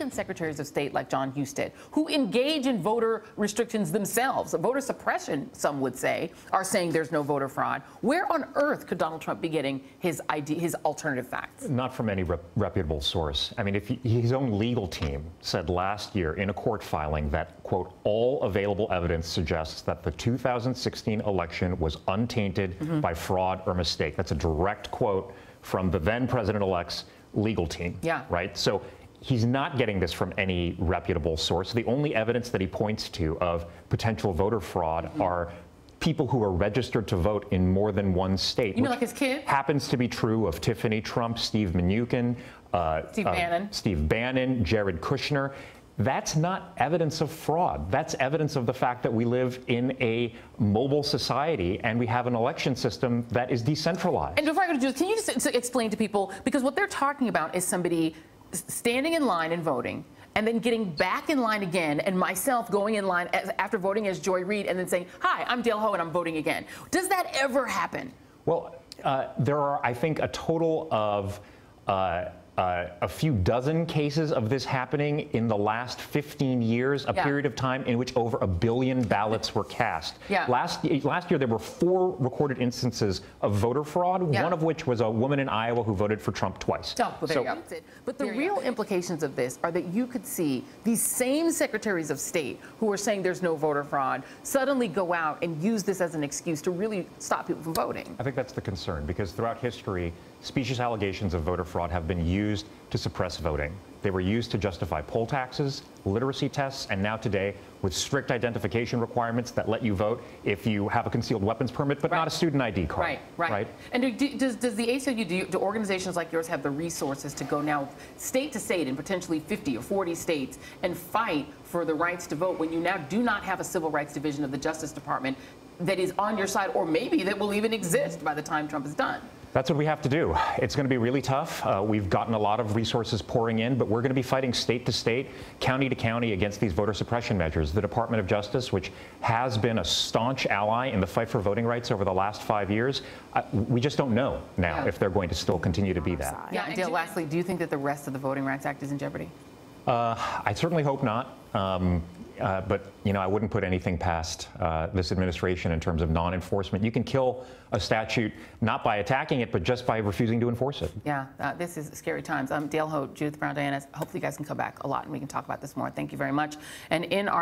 even secretaries of state like John Husted, who engage in voter restrictions themselves, voter suppression, some would say, are saying there's no voter fraud. Where on earth could Donald Trump be getting his alternative facts? Not from any reputable source. I mean, if his own legal team said last year in a court filing that, quote, all available evidence suggests that the 2016 election was untainted by fraud or mistake. That's a direct quote from the then president-elect's legal team. Yeah. Right? So he's not getting this from any reputable source. The only evidence that he points to of potential voter fraud are people who are registered to vote in more than one state. You mean like his kid? Happens to be true of Tiffany Trump, Steve Mnuchin, Steve Bannon, Jared Kushner. That's not evidence of fraud. That's evidence of the fact that we live in a mobile society and we have an election system that is decentralized. And before I go to Julie, can you just explain to people, because what they're talking about is somebody standing in line and voting, and then getting back in line again, and myself going in line after voting as Joy Reid, and then saying, hi, I'm Dale Ho, and I'm voting again. Does that ever happen? Well, there are, I think, a total of a few dozen cases of this happening in the last 15 years, a period of time in which over 1 billion ballots were cast. Last year, there were 4 recorded instances of voter fraud, one of which was a woman in Iowa who voted for Trump twice. Oh, well, there you go. But the real implications of this are that you could see these same secretaries of state who are saying there's no voter fraud suddenly go out and use this as an excuse to really stop people from voting. I think that's the concern, because throughout history, specious allegations of voter fraud have been used to suppress voting. They were used to justify poll taxes, literacy tests, and now today with strict identification requirements that let you vote if you have a concealed weapons permit, but not a student ID card. Right. And does the ACLU, do organizations like yours have the resources to go now state to state in potentially 50 or 40 states and fight for the rights to vote when you now do not have a civil rights division of the Justice Department that is on your side, or maybe that will even exist by the time Trump is done? That's what we have to do. It's going to be really tough. We've gotten a lot of resources pouring in, but we're going to be fighting state to state, county to county against these voter suppression measures. The Department of Justice, which has been a staunch ally in the fight for voting rights over the last 5 years, we just don't know now if they're going to still continue to be that. Yeah, Dale, lastly, do you think that the rest of the Voting Rights Act is in jeopardy? I certainly hope not. But, you know, I wouldn't put anything past this administration in terms of non-enforcement. You can kill a statute not by attacking it, but just by refusing to enforce it. Yeah, this is scary times. Dale Ho, Judith Brown, Diana, hopefully you guys can come back a lot and we can talk about this more. Thank you very much. And in our